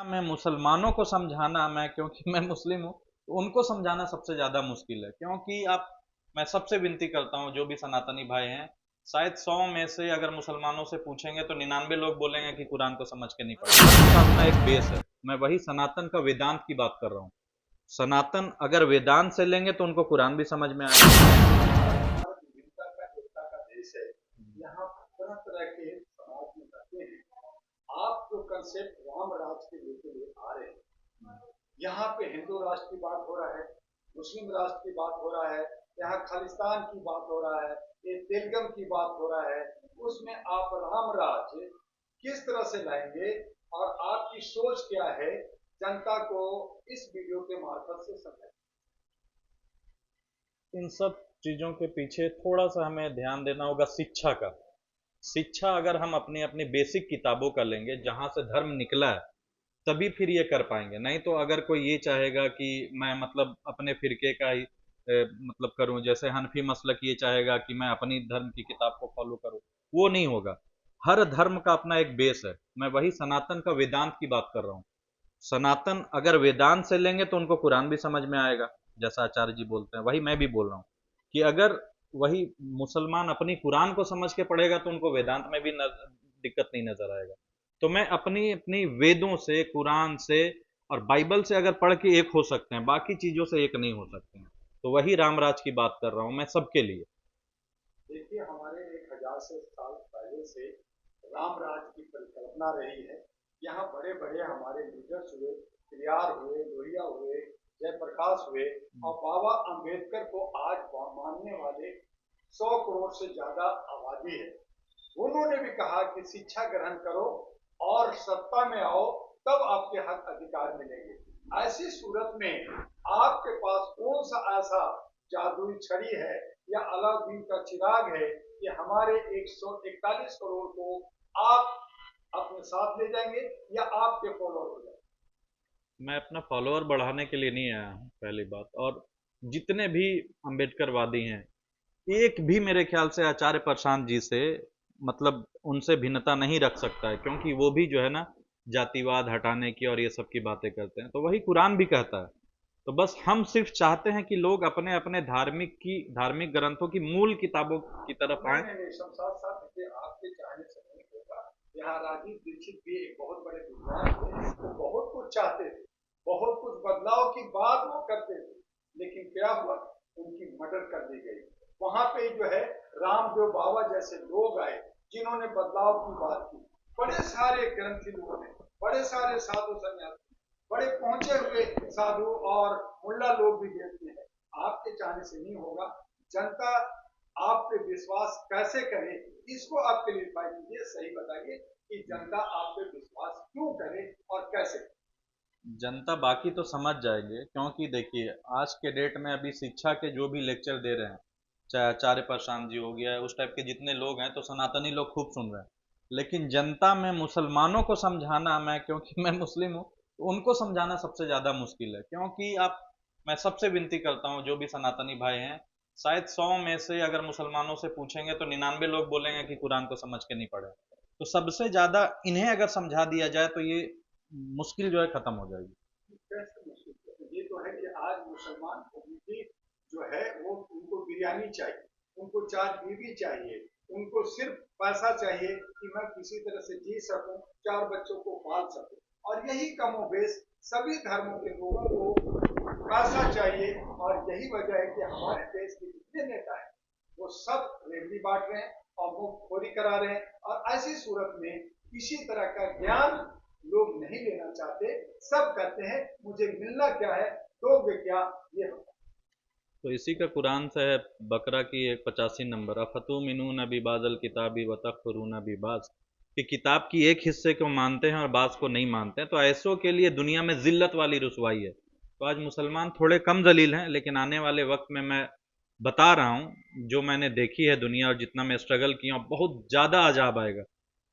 मैं मुसलमानों को समझाना, मैं क्योंकि मैं मुस्लिम हूँ, तो उनको समझाना सबसे ज़्यादा मुश्किल है, क्योंकि आप मैं सबसे विनती करता हूँ जो भी सनातनी भाई हैं, शायद 100 में से अगर मुसलमानों से पूछेंगे तो 99 लोग बोलेंगे कि कुरान को समझ के नहीं पढ़ा। धर्म का अपना एक बेस है। मैं वही सनातन का वेदांत की बात कर रहा हूँ। सनातन अगर वेदांत से लेंगे तो उनको कुरान भी समझ में आएगा। भारत विविधता का एकता का देश है। यहाँ तरह तरह के समाज में रहते हैं। आप जो कंसेप्ट राम राज के लेके आ रहे हैं, यहाँ पे हिंदू राष्ट्र की बात हो रहा है, मुस्लिम राष्ट्र की बात हो रहा है, यहाँ खालिस्तान की बात हो रहा है, ये तेलगम की बात हो रहा है। उसमें आप राम राज किस तरह से लाएंगे और आपकी सोच क्या है, जनता को इस वीडियो के मार्फत से समझाएं। इन सब चीज़ों के पीछे थोड़ा सा हमें ध्यान देना होगा शिक्षा का। शिक्षा अगर हम अपनी अपनी बेसिक किताबों का लेंगे जहाँ से धर्म निकला है, तभी फिर ये कर पाएंगे। नहीं तो अगर कोई ये चाहेगा कि मैं मतलब अपने फिरके का ही मतलब करूं, जैसे हनफी मसलक ये चाहेगा कि मैं अपनी धर्म की किताब को फॉलो करूं, वो नहीं होगा। हर धर्म का अपना एक बेस है। मैं वही सनातन का वेदांत की बात कर रहा हूँ। सनातन अगर वेदांत से लेंगे तो उनको कुरान भी समझ में आएगा, जैसा आचार्य जी बोलते हैं, वही मैं भी बोल रहा हूँ कि अगर वही मुसलमान अपनी कुरान को समझ के पढ़ेगा तो उनको वेदांत में भी दिक्कत नहीं नजर आएगा। तो मैं अपनी अपनी वेदों से, कुरान से और बाइबल से अगर पढ़ के एक हो सकते हैं, बाकी चीजों से एक नहीं हो सकते हैं। तो वही रामराज की बात कर रहा हूं मैं सबके लिए। देखिए, हमारे 1000 से साल पहले से राम राज की परिकल्पना रही है। यहाँ बड़े बड़े हमारे लीडर्स हुए, पेरियार हुए, लोहिया हुए, जयप्रकाश हुए, और बाबा अंबेडकर को आज मानने वाले 100 करोड़ से ज्यादा आबादी है। उन्होंने भी कहा कि शिक्षा ग्रहण करो और सत्ता में आओ, तब आपके हक अधिकार मिलेंगे। ऐसी सूरत में आपके पास कौन सा ऐसा जादुई छड़ी है या अलाउद्दीन का चिराग है कि हमारे 141 करोड़ को आप अपने साथ ले जाएंगे या आपके फॉलोअर हो जाएंगे? मैं अपना फॉलोअर बढ़ाने के लिए नहीं आया हूँ, पहली बात। और जितने भी अम्बेडकरवादी हैं, एक भी मेरे ख्याल से आचार्य प्रशांत जी से मतलब उनसे भिन्नता नहीं रख सकता है, क्योंकि वो भी जो है ना जातिवाद हटाने की और ये सब की बातें करते हैं, तो वही कुरान भी कहता है। तो बस हम सिर्फ चाहते हैं कि लोग अपने अपने धार्मिक ग्रंथों की मूल किताबों की तरफ नहीं आए। नहीं नहीं, शमशाद साहब, देखिए, आपके चाहने से नहीं होगा। यहाँ राजीव दीक्षित भी एक बहुत बड़े विद्वान थे, वो बहुत कुछ चाहते थे, बहुत कुछ बदलाव की बात वो करते थे, लेकिन क्या हुआ, उनकी मर्डर कर दी गई। वहां पे जो है रामदेव बाबा जैसे लोग आए, जिन्होंने बदलाव की बात की। बड़े सारे ग्रंथी लोगों ने, बड़े सारे साधु संन्यासी, बड़े पहुंचे हुए साधु और मुल्ला लोग भी देखते हैं। आपके चाहने से नहीं होगा। जनता आप पे विश्वास कैसे करे, इसको आप क्लियरफाई कीजिए, सही बताइए कि जनता आप पे विश्वास क्यों करे और कैसे। जनता बाकी तो समझ जाएंगे, क्योंकि देखिए आज के डेट में अभी शिक्षा के जो भी लेक्चर दे रहे हैं, चाहे आचार्य प्रशांत जी हो गया, उस टाइप के जितने लोग हैं, तो सनातनी लोग खूब सुन रहे हैं। लेकिन जनता में मुसलमानों को समझाना, मैं क्योंकि मैं मुस्लिम हूँ, तो उनको समझाना सबसे ज़्यादा मुश्किल है। क्योंकि आप मैं सबसे विनती करता हूँ जो भी सनातनी भाई हैं, शायद 100 में से अगर मुसलमानों से पूछेंगे तो 99 लोग बोलेंगे कि कुरान को समझ के नहीं पढ़े। तो सबसे ज़्यादा इन्हें अगर समझा दिया जाए तो ये मुश्किल जो है खत्म हो जाएगी। कैसे मुश्किल है? ये तो है कि आज मुसलमान कम्युनिटी जो है वो, उनको बिरयानी चाहिए, उनको 4 बीवी चाहिए, उनको सिर्फ पैसा चाहिए कि मैं किसी तरह से जी सकूं, 4 बच्चों को पाल सकूं। और यही कमोबेश सभी धर्मों के लोगों को पैसा चाहिए। और यही वजह है कि हमारे देश के जितने नेता हैं वो सब रेवड़ी बांट रहे हैं और मुफ्तखोरी करा रहे हैं। और ऐसी सूरत में किसी तरह का ज्ञान लोग नहीं लेना चाहते। सब कहते हैं मुझे मिलना क्या है, दोगे क्या, ये होता तो इसी का कुरान से है, बकरा की एक 85 नंबर, अफतुमिनून नबी बाजल किताबी व तकफुरून नबी बाज, कि किताब की एक हिस्से को मानते हैं और बाज को नहीं मानते हैं, तो ऐसों के लिए दुनिया में जिल्लत वाली रुसवाई है। तो आज मुसलमान थोड़े कम जलील हैं, लेकिन आने वाले वक्त में मैं बता रहा हूँ जो मैंने देखी है दुनिया और जितना मैं स्ट्रगल किया हूँ, बहुत ज़्यादा अजाब आएगा।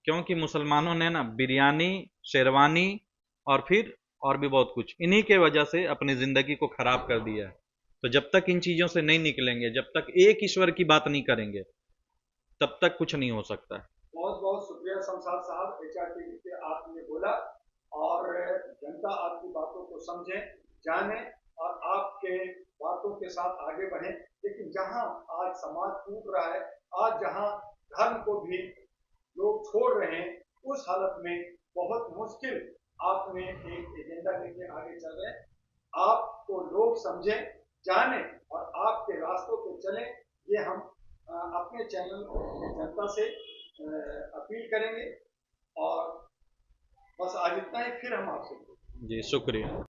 क्योंकि मुसलमानों ने ना बिरयानी, शेरवानी और फिर और भी बहुत कुछ इन्हीं के वजह से अपनी ज़िंदगी को ख़राब कर दिया है। तो जब तक इन चीज़ों से नहीं निकलेंगे, जब तक एक ईश्वर की बात नहीं करेंगे, तब तक कुछ नहीं हो सकता है। है। बहुत बहुत शुक्रिया शमशाद साहब, HR TV पे आपने बोला। और जनता आपकी बातों को समझे, जाने और आपके बातों के साथ आगे बढ़े। लेकिन जहां आज समाज टूट रहा है, आज जहां धर्म को भी लोग छोड़ रहे हैं, उस हालत में बहुत मुश्किल आपने एक एजेंडा लेके आगे चल रहे हैं। आपको लोग समझें, जाने और आपके रास्तों पे चलें, ये हम अपने चैनल जनता से अपील करेंगे। और बस आज इतना ही, फिर हम आपसे जी शुक्रिया।